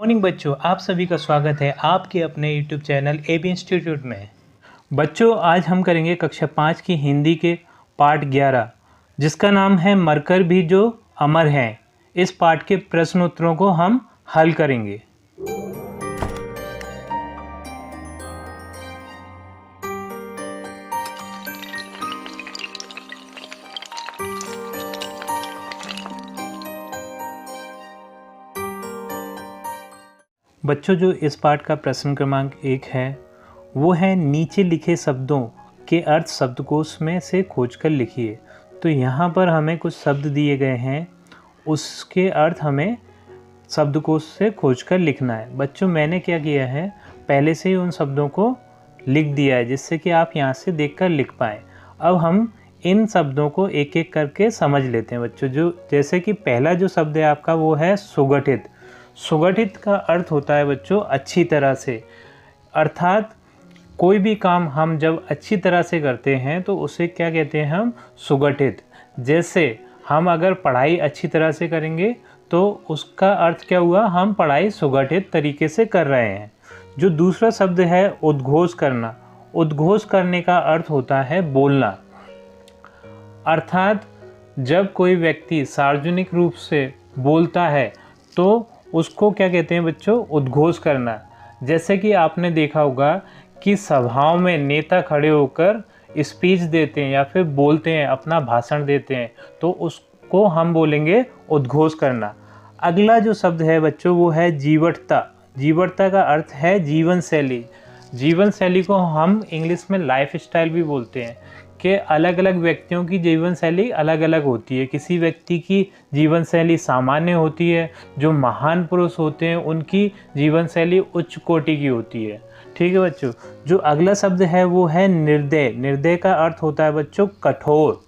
Morning बच्चों, आप सभी का स्वागत है आपके अपने यूट्यूब चैनल AB इंस्टीट्यूट में। बच्चों, आज हम करेंगे कक्षा 5 की हिंदी के पाठ 11 जिसका नाम है मरकर भी जो अमर हैं। इस पाठ के प्रश्न उत्तरों को हम हल करेंगे। बच्चों, जो इस पाठ का प्रश्न क्रमांक 1 है वो है नीचे लिखे शब्दों के अर्थ शब्दकोश में से खोजकर लिखिए। तो यहाँ पर हमें कुछ शब्द दिए गए हैं, उसके अर्थ हमें शब्दकोश से खोजकर लिखना है। बच्चों, मैंने क्या किया है, पहले से ही उन शब्दों को लिख दिया है जिससे कि आप यहाँ से देखकर लिख पाएँ। अब हम इन शब्दों को एक एक करके समझ लेते हैं बच्चों। जैसे कि पहला जो शब्द है आपका वो है सुगठित। सुगठित का अर्थ होता है बच्चों अच्छी तरह से, अर्थात कोई भी काम हम जब अच्छी तरह से करते हैं तो उसे क्या कहते हैं हम, सुगठित। जैसे हम अगर पढ़ाई अच्छी तरह से करेंगे तो उसका अर्थ क्या हुआ, हम पढ़ाई सुगठित तरीके से कर रहे हैं। जो दूसरा शब्द है उद्घोष करना। उद्घोष करने का अर्थ होता है बोलना, अर्थात जब कोई व्यक्ति सार्वजनिक रूप से बोलता है तो उसको क्या कहते हैं बच्चों, उद्घोष करना। जैसे कि आपने देखा होगा कि सभाओं में नेता खड़े होकर स्पीच देते हैं या फिर बोलते हैं, अपना भाषण देते हैं, तो उसको हम बोलेंगे उद्घोष करना। अगला जो शब्द है बच्चों वो है जीवटता। जीवटता का अर्थ है जीवन शैली। जीवन शैली को हम इंग्लिश में लाइफ स्टाइल भी बोलते हैं कि अलग अलग व्यक्तियों की जीवन शैली अलग अलग होती है। किसी व्यक्ति की जीवन शैली सामान्य होती है, जो महान पुरुष होते हैं उनकी जीवन शैली उच्च कोटि की होती है। ठीक है बच्चों। जो अगला शब्द है वो है निर्दय। निर्दय का अर्थ होता है बच्चों कठोर।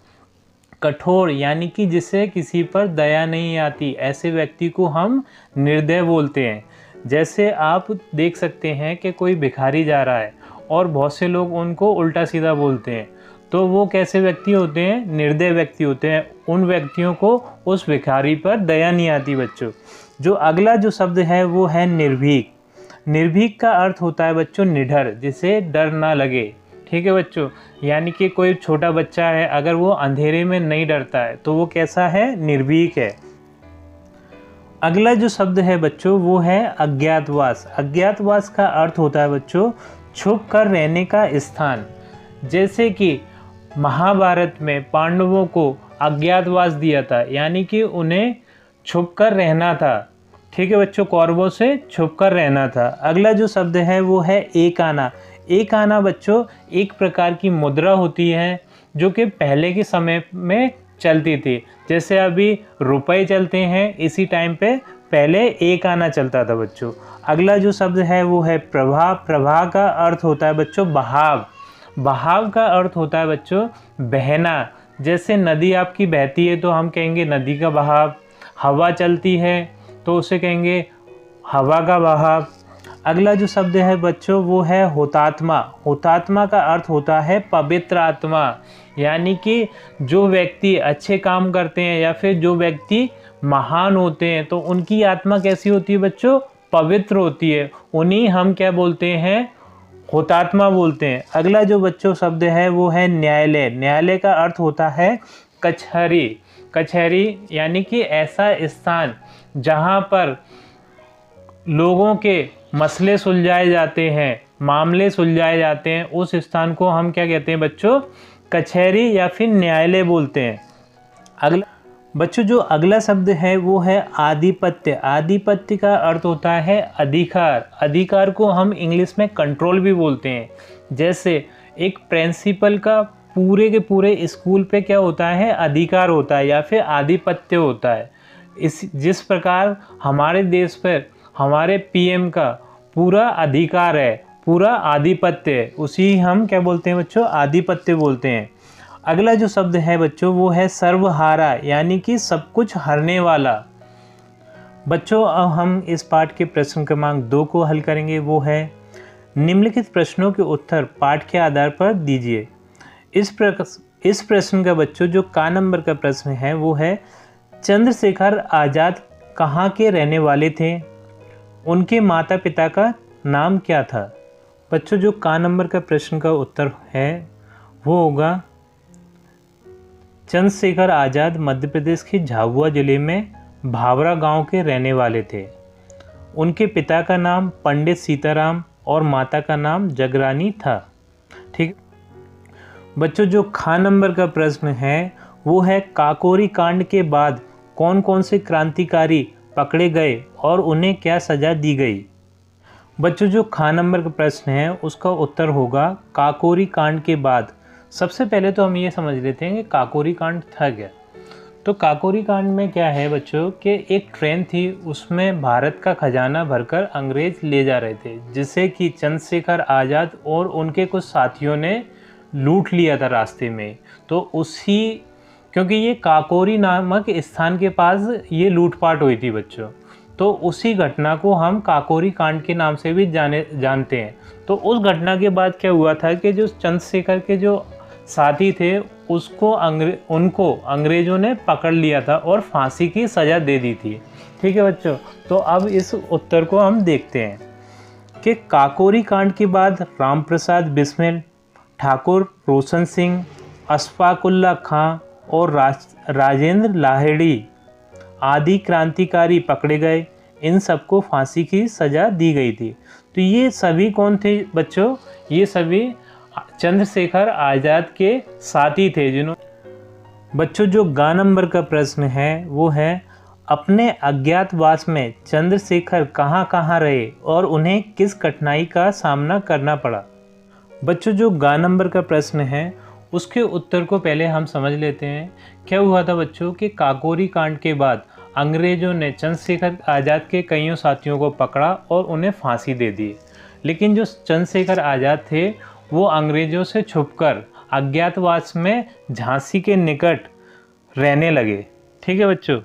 कठोर यानी कि जिसे किसी पर दया नहीं आती, ऐसे व्यक्ति को हम निर्दय बोलते हैं। जैसे आप देख सकते हैं कि कोई भिखारी जा रहा है और बहुत से लोग उनको उल्टा सीधा बोलते हैं, तो वो कैसे व्यक्ति होते हैं, निर्दय व्यक्ति होते हैं। उन व्यक्तियों को उस भिखारी पर दया नहीं आती बच्चों। जो अगला जो शब्द है वो है निर्भीक। निर्भीक का अर्थ होता है बच्चों निडर, जिसे डर ना लगे। ठीक है बच्चों। यानी कि कोई छोटा बच्चा है, अगर वो अंधेरे में नहीं डरता है तो वो कैसा है, निर्भीक है। अगला जो शब्द है बच्चों वो है अज्ञातवास। अज्ञातवास का अर्थ होता है बच्चों छुप कर रहने का स्थान। जैसे कि महाभारत में पांडवों को अज्ञातवास दिया था, यानी कि उन्हें छुपकर रहना था। ठीक है बच्चों, कौरवों से छुपकर रहना था। अगला जो शब्द है वो है एक आना। एक आना बच्चों एक प्रकार की मुद्रा होती है जो कि पहले के समय में चलती थी। जैसे अभी रुपए चलते हैं, इसी टाइम पे पहले एक आना चलता था बच्चों। अगला जो शब्द है वो है प्रवाह। प्रवाह का अर्थ होता है बच्चों बहाव। बहाव का अर्थ होता है बच्चों बहना। जैसे नदी आपकी बहती है तो हम कहेंगे नदी का बहाव। हवा चलती है तो उसे कहेंगे हवा का बहाव। अगला जो शब्द है बच्चों वो है हुतात्मा। हुतात्मा का अर्थ होता है पवित्र आत्मा। यानी कि जो व्यक्ति अच्छे काम करते हैं या फिर जो व्यक्ति महान होते हैं तो उनकी आत्मा कैसी होती है बच्चों, पवित्र होती है। उन्हीं हम क्या बोलते हैं, हुतात्मा बोलते हैं। अगला जो बच्चों शब्द है वो है न्यायालय। न्यायालय का अर्थ होता है कचहरी। कचहरी यानी कि ऐसा स्थान जहाँ पर लोगों के मसले सुलझाए जाते हैं, मामले सुलझाए जाते हैं, उस स्थान को हम क्या कहते हैं बच्चों, कचहरी या फिर न्यायालय बोलते हैं। अगला बच्चों जो अगला शब्द है वो है आधिपत्य। आधिपत्य का अर्थ होता है अधिकार। अधिकार को हम इंग्लिश में कंट्रोल भी बोलते हैं। जैसे एक प्रिंसिपल का पूरे के पूरे स्कूल पे क्या होता है, अधिकार होता है या फिर आधिपत्य होता है। जिस प्रकार हमारे देश पर हमारे PM का पूरा अधिकार है, पूरा आधिपत्य है, उसी हम क्या बोलते हैं बच्चों, आधिपत्य बोलते हैं। अगला जो शब्द है बच्चों वो है सर्वहारा, यानी कि सब कुछ हरने वाला। बच्चों अब हम इस पाठ के प्रश्न क्रमांक 2 को हल करेंगे। वो है निम्नलिखित प्रश्नों के उत्तर पाठ के आधार पर दीजिए। इस प्रश्न का बच्चों जो का नंबर का प्रश्न है वो है चंद्रशेखर आज़ाद कहाँ के रहने वाले थे। उनके माता पिता का नाम क्या था? बच्चों जो का नंबर का प्रश्न का उत्तर है वो होगा चंद्रशेखर आज़ाद मध्य प्रदेश के झाबुआ जिले में भावरा गांव के रहने वाले थे। उनके पिता का नाम पंडित सीताराम और माता का नाम जगरानी था। ठीक। बच्चों जो खा नंबर का प्रश्न है वो है काकोरी कांड के बाद कौन कौन से क्रांतिकारी पकड़े गए और उन्हें क्या सज़ा दी गई? बच्चों जो खा नंबर का प्रश्न है उसका उत्तर होगा काकोरी कांड के बाद। सबसे पहले तो हम ये समझ लेते हैं कि काकोरी कांड था क्या। तो काकोरी कांड में क्या है बच्चों कि एक ट्रेन थी, उसमें भारत का खजाना भरकर अंग्रेज ले जा रहे थे, जिसे कि चंद्रशेखर आज़ाद और उनके कुछ साथियों ने लूट लिया था रास्ते में। तो उसी क्योंकि ये काकोरी नामक स्थान के पास ये लूटपाट हुई थी बच्चों, तो उसी घटना को हम काकोरी कांड के नाम से भी जानते हैं। तो उस घटना के बाद क्या हुआ था कि जो चंद्रशेखर के जो साथी थे उनको अंग्रेज़ों ने पकड़ लिया था और फांसी की सज़ा दे दी थी। ठीक है बच्चों, तो अब इस उत्तर को हम देखते हैं कि काकोरी कांड के बाद रामप्रसाद बिस्मिल, ठाकुर रोशन सिंह, अशफाकुल्ला खां और राजेंद्र लाहिड़ी आदि क्रांतिकारी पकड़े गए। इन सबको फांसी की सज़ा दी गई थी। तो ये सभी कौन थे बच्चों? ये सभी चंद्रशेखर आज़ाद के साथी थे जिन्होंने। बच्चों जो गा नंबर का प्रश्न है वो है अपने अज्ञातवास में चंद्रशेखर कहाँ कहाँ रहे और उन्हें किस कठिनाई का सामना करना पड़ा? बच्चों जो गा नंबर का प्रश्न है उसके उत्तर को पहले हम समझ लेते हैं। क्या हुआ था बच्चों कि काकोरी कांड के बाद अंग्रेज़ों ने चंद्रशेखर आज़ाद के कईयों साथियों को पकड़ा और उन्हें फांसी दे दी। लेकिन जो चंद्रशेखर आज़ाद थे वो अंग्रेज़ों से छुपकर अज्ञातवास में झांसी के निकट रहने लगे। ठीक है बच्चों,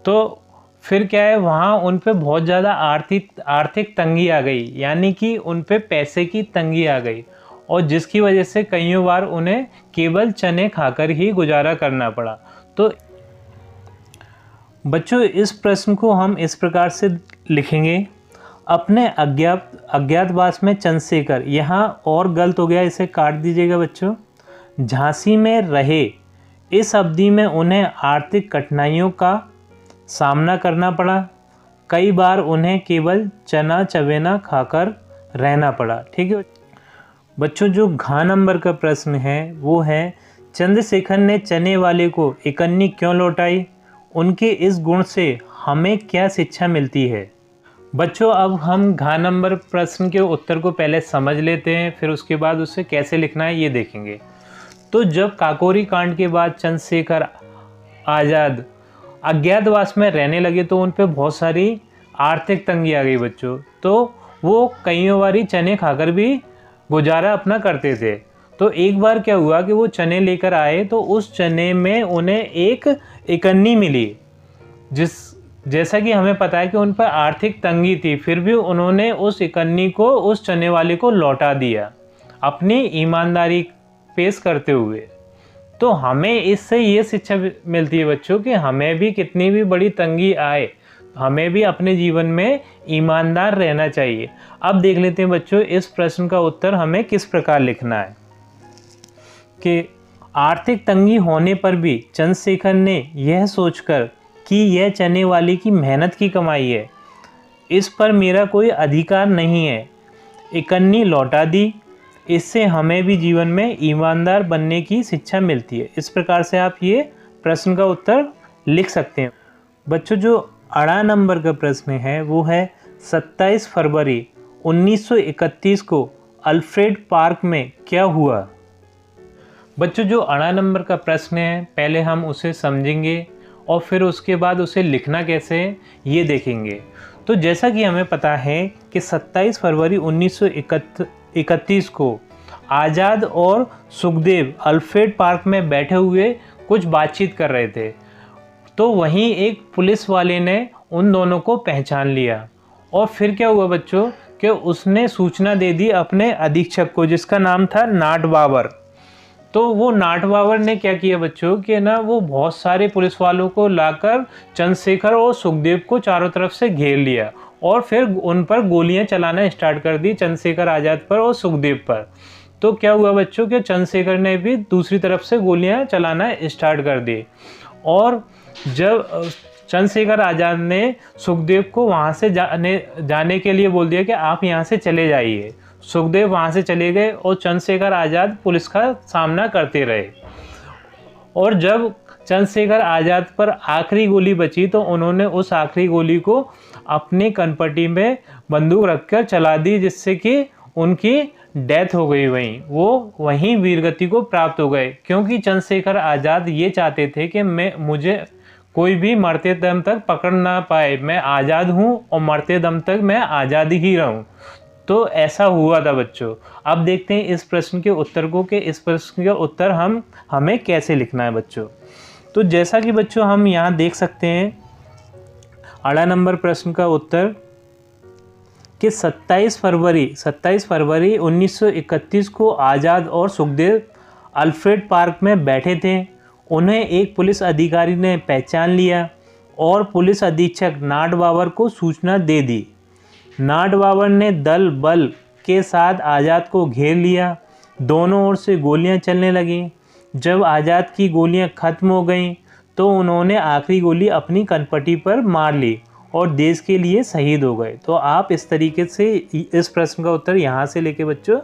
तो फिर क्या है, वहाँ उन पे बहुत ज़्यादा आर्थिक तंगी आ गई, यानी कि उन पे पैसे की तंगी आ गई, और जिसकी वजह से कईयों बार उन्हें केवल चने खाकर ही गुजारा करना पड़ा। तो बच्चों इस प्रश्न को हम इस प्रकार से लिखेंगे, अपने अज्ञातवास में चंद्रशेखर, यहाँ और गलत हो गया, इसे काट दीजिएगा बच्चों। झांसी में रहे, इस अवधि में उन्हें आर्थिक कठिनाइयों का सामना करना पड़ा। कई बार उन्हें केवल चना चबेना खाकर रहना पड़ा। ठीक है बच्चों, जो घ नंबर का प्रश्न है वो है चंद्रशेखर ने चने वाले को इकन्नी क्यों लौटाई? उनके इस गुण से हमें क्या शिक्षा मिलती है? बच्चों अब हम घ नंबर प्रश्न के उत्तर को पहले समझ लेते हैं, फिर उसके बाद उसे कैसे लिखना है ये देखेंगे। तो जब काकोरी कांड के बाद चंद्रशेखर आज़ाद अज्ञातवास में रहने लगे तो उन पर बहुत सारी आर्थिक तंगी आ गई बच्चों। तो वो कईयों बारी चने खाकर भी गुजारा अपना करते थे। तो एक बार क्या हुआ कि वो चने लेकर आए तो उस चने में उन्हें एक इकन्नी मिली, जैसा कि हमें पता है कि उन पर आर्थिक तंगी थी, फिर भी उन्होंने उस इकन्नी को उस चने वाले को लौटा दिया अपनी ईमानदारी पेश करते हुए। तो हमें इससे ये शिक्षा मिलती है बच्चों कि हमें भी कितनी भी बड़ी तंगी आए, हमें भी अपने जीवन में ईमानदार रहना चाहिए। अब देख लेते हैं बच्चों इस प्रश्न का उत्तर हमें किस प्रकार लिखना है कि आर्थिक तंगी होने पर भी चंद्रशेखर ने यह सोचकर कि यह चने वाले की मेहनत की कमाई है, इस पर मेरा कोई अधिकार नहीं है, इकन्नी लौटा दी। इससे हमें भी जीवन में ईमानदार बनने की शिक्षा मिलती है। इस प्रकार से आप ये प्रश्न का उत्तर लिख सकते हैं। बच्चों जो अड़ा नंबर का प्रश्न है वो है 27 फरवरी 1931 को अल्फ्रेड पार्क में क्या हुआ? बच्चों जो अड़ा नंबर का प्रश्न है पहले हम उसे समझेंगे और फिर उसके बाद उसे लिखना कैसे है ये देखेंगे। तो जैसा कि हमें पता है कि 27 फरवरी 1931 को आज़ाद और सुखदेव अल्फ्रेड पार्क में बैठे हुए कुछ बातचीत कर रहे थे। तो वहीं एक पुलिस वाले ने उन दोनों को पहचान लिया और फिर क्या हुआ बच्चों कि उसने सूचना दे दी अपने अधीक्षक को जिसका नाम था नाट बाबर। तो वो नाट बाबर ने क्या किया बच्चों कि ना वो बहुत सारे पुलिस वालों को लाकर चंद्रशेखर और सुखदेव को चारों तरफ से घेर लिया और फिर उन पर गोलियां चलाना स्टार्ट कर दी, चंद्रशेखर आज़ाद पर और सुखदेव पर। तो क्या हुआ बच्चों कि चंद्रशेखर ने भी दूसरी तरफ से गोलियां चलाना स्टार्ट कर दी। और जब चंद्रशेखर आज़ाद ने सुखदेव को वहाँ से जाने के लिए बोल दिया कि आप यहाँ से चले जाइए। सुखदेव वहाँ से चले गए और चंद्रशेखर आज़ाद पुलिस का सामना करते रहे। और जब चंद्रशेखर आज़ाद पर आखिरी गोली बची तो उन्होंने उस आखिरी गोली को अपनी कनपटी में बंदूक रखकर चला दी, जिससे कि उनकी डेथ हो गई। वो वहीं वीरगति को प्राप्त हो गए, क्योंकि चंद्रशेखर आज़ाद ये चाहते थे कि मुझे कोई भी मरते दम तक पकड़ ना पाए, मैं आज़ाद हूँ और मरते दम तक मैं आज़ाद ही रहूँ। तो ऐसा हुआ था बच्चों। अब देखते हैं इस प्रश्न के उत्तर को कि इस प्रश्न का उत्तर हमें कैसे लिखना है बच्चों। तो जैसा कि बच्चों हम यहाँ देख सकते हैं 8 नंबर प्रश्न का उत्तर कि 27 फरवरी 1931 को आज़ाद और सुखदेव अल्फ्रेड पार्क में बैठे थे। उन्हें एक पुलिस अधिकारी ने पहचान लिया और पुलिस अधीक्षक नाड बाबर को सूचना दे दी। नाड बाबर ने दल बल के साथ आज़ाद को घेर लिया। दोनों ओर से गोलियां चलने लगीं। जब आज़ाद की गोलियां खत्म हो गईं तो उन्होंने आखिरी गोली अपनी कनपटी पर मार ली और देश के लिए शहीद हो गए। तो आप इस तरीके से इस प्रश्न का उत्तर यहाँ से लेके बच्चों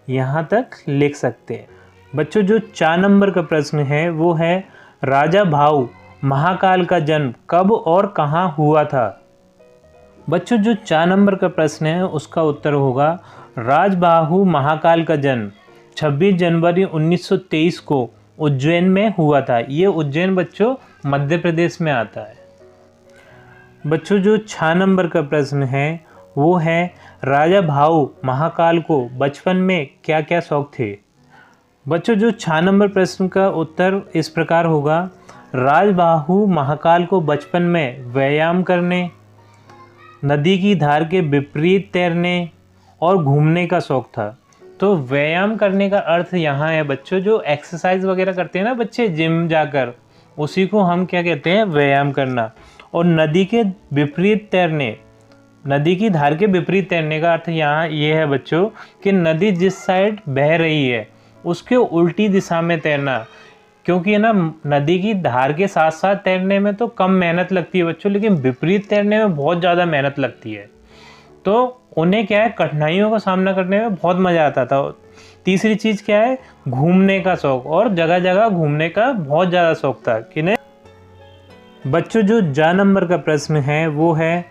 यहाँ तक लिख सकते हैं। बच्चों जो 4 नंबर का प्रश्न है वो है राजा भाऊ महाकाल का जन्म कब और कहाँ हुआ था। बच्चों जो 4 नंबर का प्रश्न है उसका उत्तर होगा राजबाहु महाकाल का जन्म 26 जनवरी 1923 को उज्जैन में हुआ था। ये उज्जैन बच्चों मध्य प्रदेश में आता है। बच्चों जो 6 नंबर का प्रश्न है वो है राजा भाऊ महाकाल को बचपन में क्या क्या शौक थे। बच्चों जो 6 नंबर प्रश्न का उत्तर इस प्रकार होगा राजबाहु महाकाल को बचपन में व्यायाम करने, नदी की धार के विपरीत तैरने और घूमने का शौक था। तो व्यायाम करने का अर्थ यहाँ है बच्चों जो एक्सरसाइज वगैरह करते हैं ना बच्चे जिम जाकर, उसी को हम क्या कहते हैं व्यायाम करना। और नदी के विपरीत तैरने, नदी की धार के विपरीत तैरने का अर्थ यहाँ ये है बच्चों कि नदी जिस साइड बह रही है उसके उल्टी दिशा में तैरना, क्योंकि है ना नदी की धार के साथ साथ तैरने में तो कम मेहनत लगती है बच्चों, लेकिन विपरीत तैरने में बहुत ज़्यादा मेहनत लगती है। तो उन्हें क्या है कठिनाइयों का सामना करने में बहुत मज़ा आता था। तीसरी चीज़ क्या है घूमने का शौक, और जगह जगह घूमने का बहुत ज़्यादा शौक था कि नहीं। बच्चों जो 4 नंबर का प्रश्न है वो है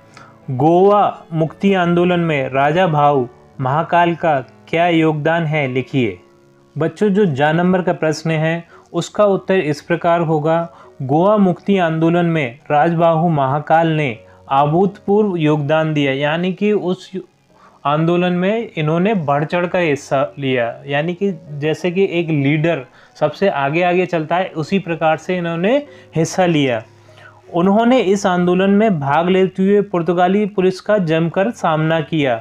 गोवा मुक्ति आंदोलन में राजा भाऊ महाकाल का क्या योगदान है, लिखिए। बच्चों जो 4 नंबर का प्रश्न है उसका उत्तर इस प्रकार होगा गोवा मुक्ति आंदोलन में राजबाहु महाकाल ने अभूतपूर्व योगदान दिया, यानी कि उस आंदोलन में इन्होंने बढ़ चढ़ कर हिस्सा लिया, यानी कि जैसे कि एक लीडर सबसे आगे आगे चलता है उसी प्रकार से इन्होंने हिस्सा लिया। उन्होंने इस आंदोलन में भाग लेते हुए पुर्तगाली पुलिस का जमकर सामना किया,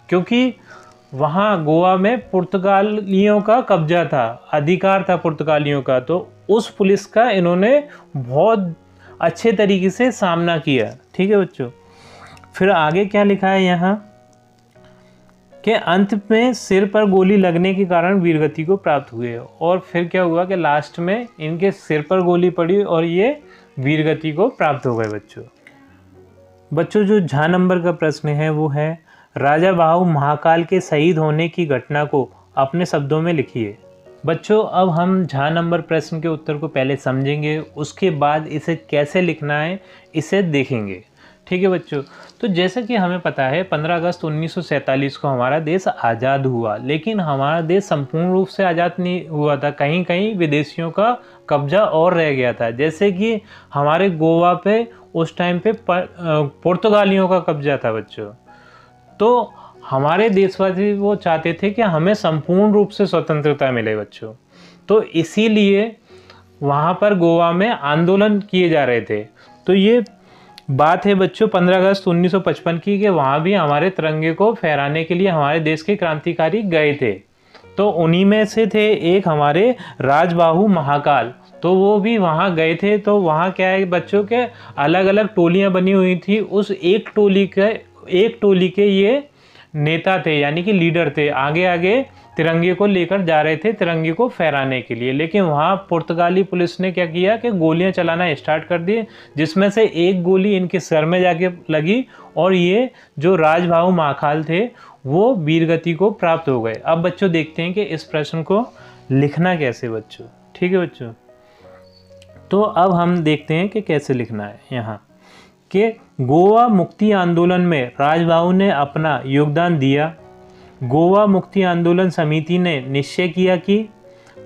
क्योंकि वहाँ गोवा में पुर्तगालियों का कब्जा था, अधिकार था पुर्तगालियों का, तो उस पुलिस का इन्होंने बहुत अच्छे तरीके से सामना किया। ठीक है बच्चों, फिर आगे क्या लिखा है यहाँ कि अंत में सिर पर गोली लगने के कारण वीरगति को प्राप्त हुए। और फिर क्या हुआ कि लास्ट में इनके सिर पर गोली पड़ी और ये वीरगति को प्राप्त हो गए। बच्चों जो 6 नंबर का प्रश्न है वो है राजा भाऊ महाकाल के शहीद होने की घटना को अपने शब्दों में लिखिए। बच्चों अब हम 6 नंबर प्रश्न के उत्तर को पहले समझेंगे, उसके बाद इसे कैसे लिखना है इसे देखेंगे। ठीक है बच्चों, तो जैसा कि हमें पता है 15 अगस्त 1947 को हमारा देश आज़ाद हुआ, लेकिन हमारा देश संपूर्ण रूप से आज़ाद नहीं हुआ था, कहीं कहीं विदेशियों का कब्जा और रह गया था। जैसे कि हमारे गोवा पे उस टाइम पे पुर्तगालियों का कब्जा था बच्चों। तो हमारे देशवासी वो चाहते थे कि हमें संपूर्ण रूप से स्वतंत्रता मिले बच्चों, तो इसीलिए वहाँ पर गोवा में आंदोलन किए जा रहे थे। तो ये बात है बच्चों 15 अगस्त 1955 की कि वहाँ भी हमारे तिरंगे को फहराने के लिए हमारे देश के क्रांतिकारी गए थे। तो उन्हीं में से थे एक हमारे राजबाहु महाकाल, तो वो भी वहाँ गए थे। तो वहाँ क्या है बच्चों के अलग अलग टोलियाँ बनी हुई थी, उस एक टोली के एक टोली के ये नेता थे, यानी कि लीडर थे, आगे आगे तिरंगे को लेकर जा रहे थे तिरंगे को फहराने के लिए। लेकिन वहाँ पुर्तगाली पुलिस ने क्या किया कि गोलियां चलाना स्टार्ट कर दिए, जिसमें से एक गोली इनके सर में जाके लगी और ये जो राजभाऊ माखाल थे वो वीरगति को प्राप्त हो गए। अब बच्चों देखते हैं कि इस प्रश्न को लिखना कैसे बच्चों। ठीक है बच्चों, तो अब हम देखते हैं कि कैसे लिखना है यहाँ कि गोवा मुक्ति आंदोलन में राजभाऊ ने अपना योगदान दिया। गोवा मुक्ति आंदोलन समिति ने निश्चय किया कि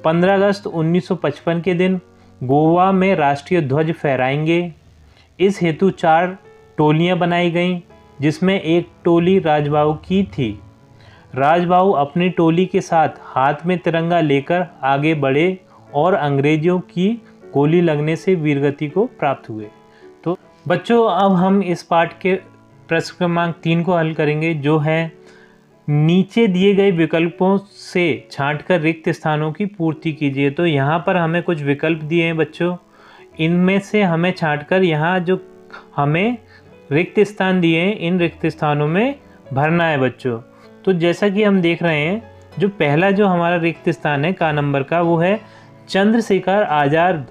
15 अगस्त 1955 के दिन गोवा में राष्ट्रीय ध्वज फहराएंगे। इस हेतु 4 टोलियां बनाई गईं, जिसमें एक टोली राजभाऊ की थी। राजभाऊ अपनी टोली के साथ हाथ में तिरंगा लेकर आगे बढ़े और अंग्रेजों की गोली लगने से वीरगति को प्राप्त हुए। तो बच्चों अब हम इस पाठ के प्रश्न क्रमांक 3 को हल करेंगे, जो है नीचे दिए गए विकल्पों से छांटकर रिक्त स्थानों की पूर्ति कीजिए। तो यहाँ पर हमें कुछ विकल्प दिए हैं बच्चों, इनमें से हमें छांटकर यहाँ जो हमें रिक्त स्थान दिए हैं इन रिक्त स्थानों में भरना है बच्चों। तो जैसा कि हम देख रहे हैं, जो पहला जो हमारा रिक्त स्थान है का नंबर का, वो है चंद्रशेखर आज़ाद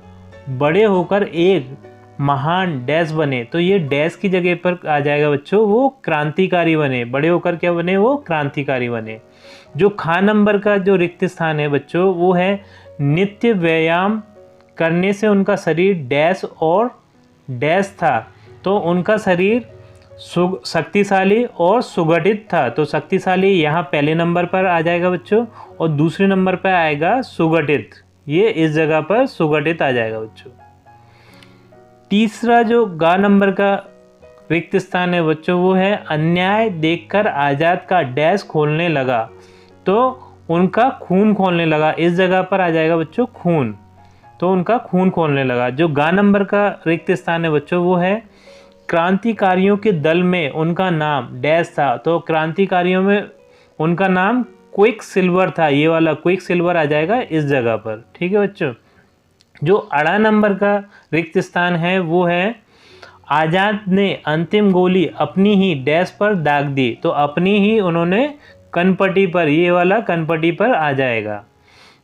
बड़े होकर एक महान डैश बने। तो ये डैश की जगह पर आ जाएगा बच्चों, वो क्रांतिकारी बने। बड़े होकर क्या बने? वो क्रांतिकारी बने। जो खा नंबर का जो रिक्त स्थान है बच्चों, वो है नित्य व्यायाम करने से उनका शरीर डैश और डैश था। तो उनका शरीर शक्तिशाली और सुगठित था। तो शक्तिशाली यहाँ पहले नंबर पर आ जाएगा बच्चों, और दूसरे नंबर पर आएगा सुगठित। ये इस जगह पर सुगठित आ जाएगा बच्चों। तीसरा जो गा नंबर का रिक्त स्थान है बच्चों, वो है अन्याय देखकर आज़ाद का डैश खोलने लगा। तो उनका खून खोलने लगा, इस जगह पर आ जाएगा बच्चों खून। तो उनका खून खोलने लगा। जो गा नंबर का रिक्त स्थान है बच्चों, वो है क्रांतिकारियों के दल में उनका नाम डैश था। तो क्रांतिकारियों में उनका नाम क्विक सिल्वर था। ये वाला क्विक सिल्वर आ जाएगा इस जगह पर। ठीक है बच्चों। जो अड़ा नंबर का रिक्त स्थान है, वो है आज़ाद ने अंतिम गोली अपनी ही डैश पर दाग दी। तो अपनी ही उन्होंने कनपट्टी पर, ये वाला कनपट्टी पर आ जाएगा।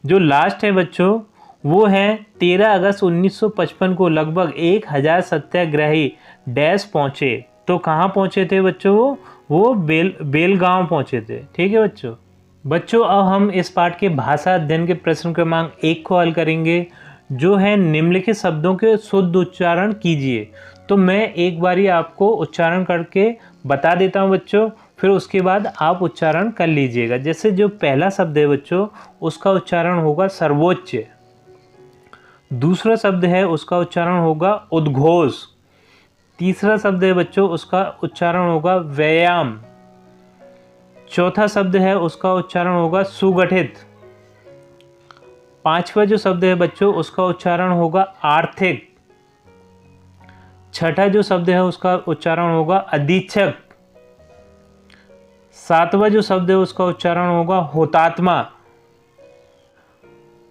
जो लास्ट है बच्चों, वो है 13 अगस्त 1955 को लगभग 1000 सत्याग्रही डैश पहुँचे। तो कहाँ पहुँचे थे बच्चों? वो बेलगांव पहुँचे थे। ठीक है बच्चों अब हम इस पाठ के भाषा अध्ययन के प्रश्न क्रमांक 1 को हल करेंगे, जो है निम्नलिखित शब्दों के शुद्ध उच्चारण कीजिए। तो मैं एक बारी आपको उच्चारण करके बता देता हूँ बच्चों, फिर उसके बाद आप उच्चारण कर लीजिएगा। जैसे जो पहला शब्द है बच्चों, उसका उच्चारण होगा सर्वोच्च। दूसरा शब्द है उसका उच्चारण होगा उद्घोष। तीसरा शब्द है बच्चों, उसका उच्चारण होगा व्यायाम। चौथा शब्द है उसका उच्चारण होगा सुगठित। पांचवा जो शब्द है बच्चों, उसका उच्चारण होगा आर्थिक। छठा जो शब्द है उसका उच्चारण होगा अधीक्षक। सातवां जो शब्द है उसका उच्चारण होगा हुतात्मा।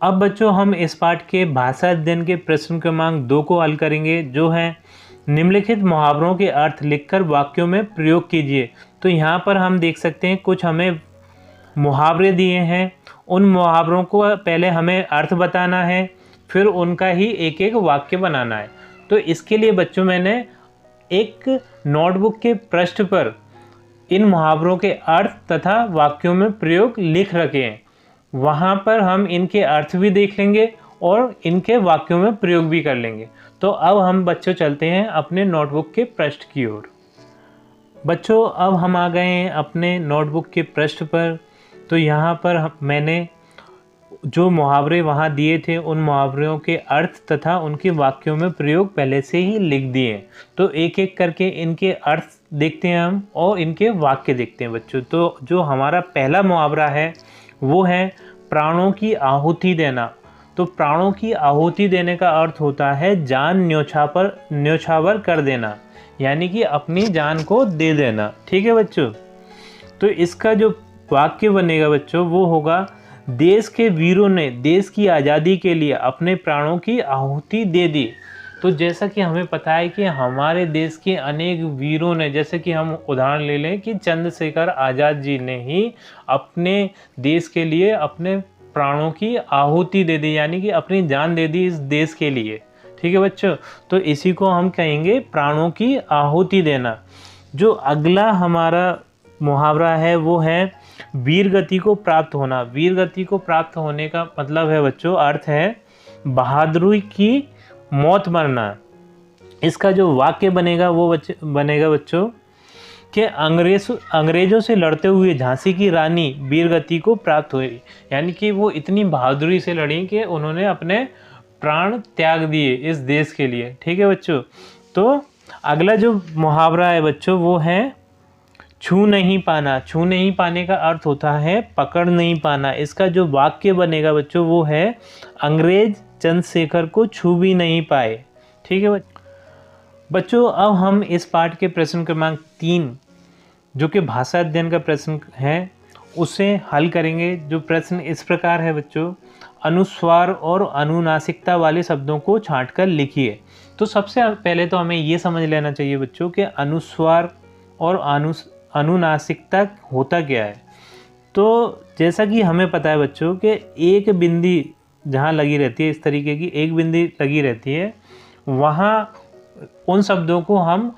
अब बच्चों हम इस पाठ के भाषा अध्ययन के प्रश्न क्रमांक 2 को हल करेंगे, जो है निम्नलिखित मुहावरों के अर्थ लिखकर वाक्यों में प्रयोग कीजिए। तो यहाँ पर हम देख सकते हैं कुछ हमें मुहावरे दिए हैं। उन मुहावरों को पहले हमें अर्थ बताना है, फिर उनका ही एक एक वाक्य बनाना है। तो इसके लिए बच्चों मैंने एक नोटबुक के पृष्ठ पर इन मुहावरों के अर्थ तथा वाक्यों में प्रयोग लिख रखे हैं। वहाँ पर हम इनके अर्थ भी देख लेंगे और इनके वाक्यों में प्रयोग भी कर लेंगे। तो अब हम बच्चों चलते हैं अपने नोटबुक के पृष्ठ की ओर। बच्चों अब हम आ गए हैं अपने नोटबुक के पृष्ठ पर। तो यहाँ पर मैंने जो मुहावरे वहाँ दिए थे, उन मुहावरों के अर्थ तथा उनके वाक्यों में प्रयोग पहले से ही लिख दिए हैं। तो एक एक करके इनके अर्थ देखते हैं हम और इनके वाक्य देखते हैं बच्चों। तो जो हमारा पहला मुहावरा है वो है प्राणों की आहुति देना। तो प्राणों की आहुति देने का अर्थ होता है जान न्योछावर कर देना, यानी कि अपनी जान को दे देना। ठीक है बच्चों। तो इसका जो वाक्य बनेगा बच्चों वो होगा देश के वीरों ने देश की आज़ादी के लिए अपने प्राणों की आहुति दे दी। तो जैसा कि हमें पता है कि हमारे देश के अनेक वीरों ने, जैसे कि हम उदाहरण ले लें कि चंद्रशेखर आज़ाद जी ने ही अपने देश के लिए अपने प्राणों की आहुति दे दी, यानी कि अपनी जान दे दी इस देश के लिए। ठीक है बच्चों, तो इसी को हम कहेंगे प्राणों की आहुति देना। जो अगला हमारा मुहावरा है वो है वीर गति को प्राप्त होना। वीर गति को प्राप्त होने का मतलब है बच्चों, अर्थ है बहादुरी की मौत मरना। इसका जो वाक्य बनेगा वो बनेगा बच्चों कि अंग्रेज़ों से लड़ते हुए झांसी की रानी वीरगति को प्राप्त हुई, यानी कि वो इतनी बहादुरी से लड़ी कि उन्होंने अपने प्राण त्याग दिए इस देश के लिए। ठीक है बच्चों, तो अगला जो मुहावरा है बच्चों वो है छू नहीं पाना। छू नहीं पाने का अर्थ होता है पकड़ नहीं पाना। इसका जो वाक्य बनेगा बच्चों वो है अंग्रेज चंद्रशेखर को छू भी नहीं पाए। ठीक है बच्चों, अब हम इस पाठ के प्रश्न क्रमांक 3 जो कि भाषा अध्ययन का प्रश्न है उसे हल करेंगे। जो प्रश्न इस प्रकार है बच्चों, अनुस्वार और अनुनासिकता वाले शब्दों को छांटकर लिखिए। तो सबसे पहले तो हमें ये समझ लेना चाहिए बच्चों कि अनुस्वार और अनुनासिकता होता क्या है। तो जैसा कि हमें पता है बच्चों कि एक बिंदी जहाँ लगी रहती है, इस तरीके की एक बिंदी लगी रहती है, वहाँ उन शब्दों को हम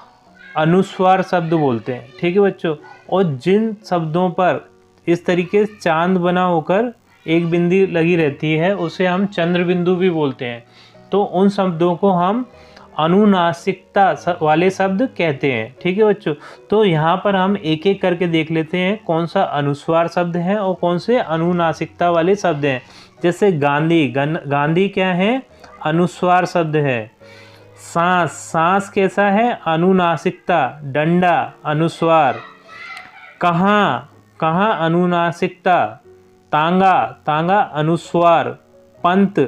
अनुस्वार शब्द बोलते हैं। ठीक है बच्चों, और जिन शब्दों पर इस तरीके से चांद बना होकर एक बिंदी लगी रहती है उसे हम चंद्र बिंदु भी बोलते हैं। तो उन शब्दों को हम अनुनासिकता वाले शब्द कहते हैं। ठीक है बच्चों, तो यहाँ पर हम एक एक करके देख लेते हैं कौन सा अनुस्वार शब्द है और कौन से अनुनासिकता वाले शब्द हैं। जैसे गांधी, गांधी क्या है? अनुस्वार शब्द है। सांस, सांस कैसा है? अनुनासिकता। डंडा अनुस्वार। कहाँ, कहाँ अनुनासिकता। तांगा, तांगा अनुस्वार। पंत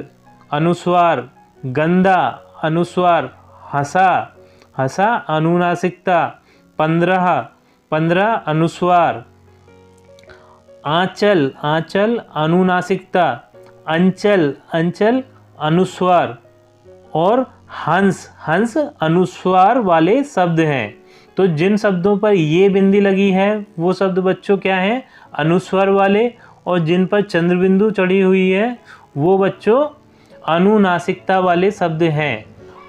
अनुस्वार। गंदा अनुस्वार। हंसा, हंसा अनुनासिकता। 15, 15 अनुस्वार। आंचल, आंचल अनुनासिकता। अंचल, अंचल अनुस्वार। और हंस, हंस अनुस्वार वाले शब्द हैं। तो जिन शब्दों पर ये बिंदी लगी है वो शब्द बच्चों क्या हैं? अनुस्वार वाले, और जिन पर चंद्र बिंदु चढ़ी हुई है वो बच्चों अनुनासिकता वाले शब्द हैं।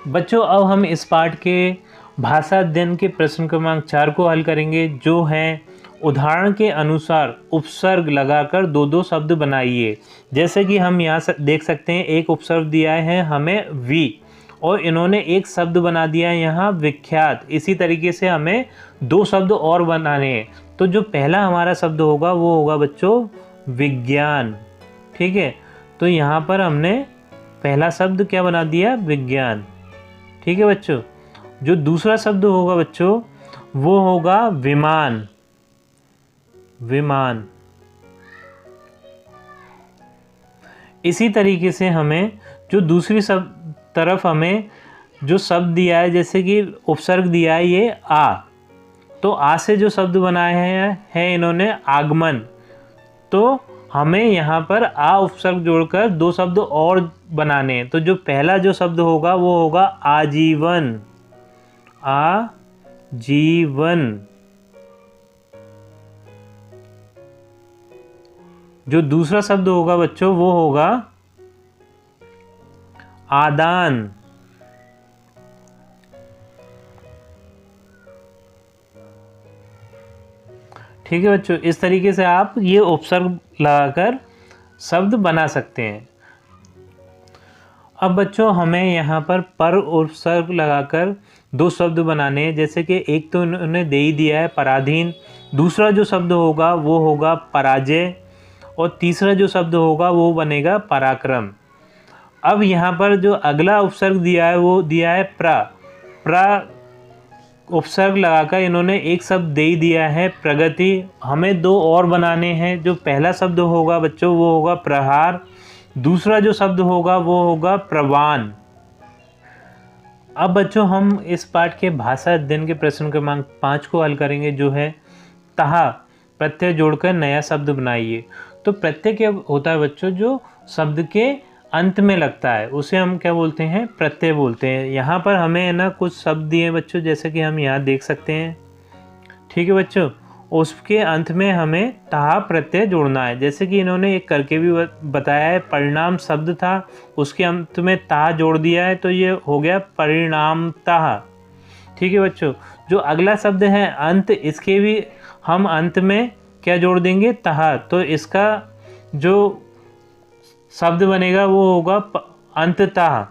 बच्चों, अब हम इस पाठ के भाषा अध्ययन के प्रश्न क्रमांक 4 को हल करेंगे, जो है उदाहरण के अनुसार उपसर्ग लगाकर दो दो शब्द बनाइए। जैसे कि हम यहाँ देख सकते हैं, एक उपसर्ग दिया है हमें वी, और इन्होंने एक शब्द बना दिया है यहाँ विख्यात। इसी तरीके से हमें दो शब्द और बनाने हैं। तो जो पहला हमारा शब्द होगा वो होगा बच्चों विज्ञान। ठीक है, तो यहाँ पर हमने पहला शब्द क्या बना दिया? विज्ञान। ठीक है बच्चों, जो दूसरा शब्द होगा बच्चों वो होगा विमान। विमान। इसी तरीके से हमें जो दूसरी तरफ हमें जो शब्द दिया है, जैसे कि उपसर्ग दिया है ये आ, तो आ से जो शब्द बनाए हैं इन्होंने आगमन। तो हमें यहाँ पर आ उपसर्ग जोड़कर दो शब्द और बनाने हैं। तो जो पहला जो शब्द होगा वो होगा आजीवन। आजीवन। जो दूसरा शब्द होगा बच्चों वो होगा आदान। ठीक है बच्चों, इस तरीके से आप ये उपसर्ग लगाकर शब्द बना सकते हैं। अब बच्चों हमें यहाँ पर उपसर्ग लगाकर दो शब्द बनाने हैं। जैसे कि एक तो उन्होंने दे ही दिया है पराधीन, दूसरा जो शब्द होगा वो होगा पराजय, और तीसरा जो शब्द होगा वो बनेगा पराक्रम। अब यहाँ पर जो अगला उपसर्ग दिया है वो दिया है प्रा उपसर्ग लगाकर इन्होंने एक शब्द दे ही दिया है प्रगति। हमें दो और बनाने हैं। जो पहला शब्द होगा बच्चों वो होगा प्रहार, दूसरा जो शब्द होगा वो होगा प्रवान। अब बच्चों हम इस पाठ के भाषा अध्ययन के प्रश्न क्रमांक 5 को हल करेंगे, जो है तहा प्रत्यय जोड़कर नया शब्द बनाइए। तो प्रत्यय क्या होता है बच्चों? जो शब्द के अंत में लगता है उसे हम क्या बोलते हैं, प्रत्यय बोलते हैं। यहाँ पर हमें है ना कुछ शब्द दिए बच्चों, जैसे कि हम यहाँ देख सकते हैं, ठीक है बच्चों। उसके अंत में हमें ता प्रत्यय जोड़ना है, जैसे कि इन्होंने एक करके भी बताया है। परिणाम शब्द था, उसके अंत में ता जोड़ दिया है, तो ये हो गया परिणामतः, ठीक है बच्चों। जो अगला शब्द है अंत, इसके भी हम अंत में क्या जोड़ देंगे, तहा। तो इसका जो शब्द बनेगा वो होगा अंततः।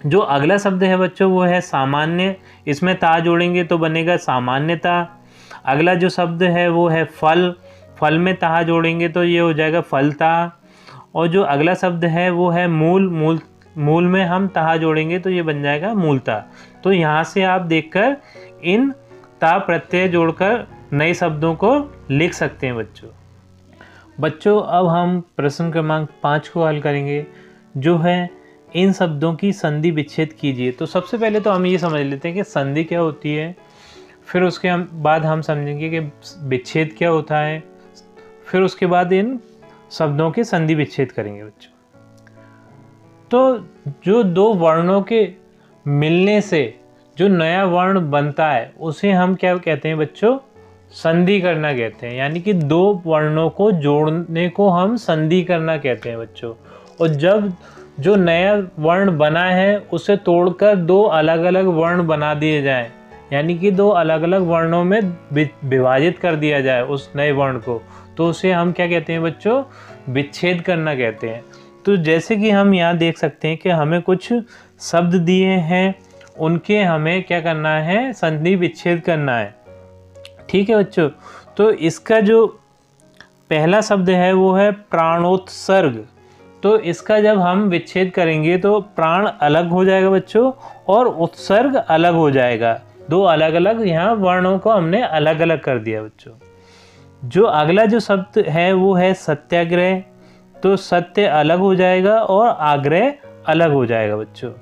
जो अगला शब्द है बच्चों वो है सामान्य, इसमें ता जोड़ेंगे तो बनेगा सामान्यता। अगला जो शब्द है वो है फल, फल में ता जोड़ेंगे तो ये हो जाएगा फलता। और जो अगला शब्द है वो है मूल, मूल में हम ता जोड़ेंगे तो ये बन जाएगा मूलता। तो यहाँ से आप देखकर इन ता प्रत्यय जोड़कर नए शब्दों को लिख सकते हैं बच्चों। अब हम प्रश्न क्रमांक 5 को हल करेंगे, जो है इन शब्दों की संधि विच्छेद कीजिए। तो सबसे पहले तो हम ये समझ लेते हैं कि संधि क्या होती है, फिर उसके बाद हम समझेंगे कि विच्छेद क्या होता है, फिर उसके बाद इन शब्दों के संधि विच्छेद करेंगे बच्चों। तो जो दो वर्णों के मिलने से जो नया वर्ण बनता है उसे हम क्या कहते हैं बच्चों, संधि करना कहते हैं। यानी कि दो वर्णों को जोड़ने को हम संधि करना कहते हैं बच्चों। और जब जो नया वर्ण बना है उसे तोड़कर दो अलग अलग वर्ण बना दिए जाएं, यानी कि दो अलग अलग वर्णों में विभाजित कर दिया जाए उस नए वर्ण को, तो उसे हम क्या कहते हैं बच्चों, विच्छेद करना कहते हैं। तो जैसे कि हम यहाँ देख सकते हैं कि हमें कुछ शब्द दिए हैं, उनके हमें क्या करना है, संधि विच्छेद करना है, ठीक है बच्चों। तो इसका जो पहला शब्द है वो है प्राणोत्सर्ग। तो इसका जब हम विच्छेद करेंगे तो प्राण अलग हो जाएगा बच्चों और उत्सर्ग अलग हो जाएगा। दो अलग अलग यहाँ वर्णों को हमने अलग अलग कर दिया बच्चों। जो अगला जो शब्द है वो है सत्याग्रह। तो सत्य अलग हो जाएगा और आग्रह अलग हो जाएगा बच्चों।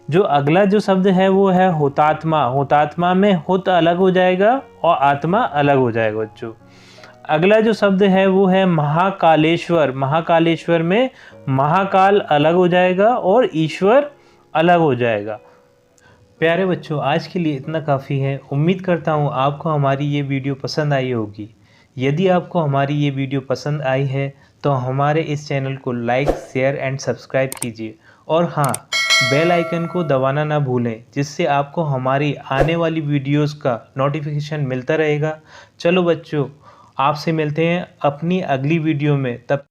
जो अगला जो शब्द है वो है हुतात्मा। हुतात्मा में हुत अलग हो जाएगा और आत्मा अलग हो जाएगा बच्चों। अगला जो शब्द है वो है महाकालेश्वर। महाकालेश्वर में महाकाल अलग हो जाएगा और ईश्वर अलग हो जाएगा। प्यारे बच्चों, आज के लिए इतना काफ़ी है। उम्मीद करता हूँ आपको हमारी ये वीडियो पसंद आई होगी। यदि आपको हमारी ये वीडियो पसंद आई है तो हमारे इस चैनल को लाइक, शेयर एंड सब्सक्राइब कीजिए। और हाँ, बेल आइकन को दबाना ना भूलें, जिससे आपको हमारी आने वाली वीडियोस का नोटिफिकेशन मिलता रहेगा। चलो बच्चों, आपसे मिलते हैं अपनी अगली वीडियो में। तब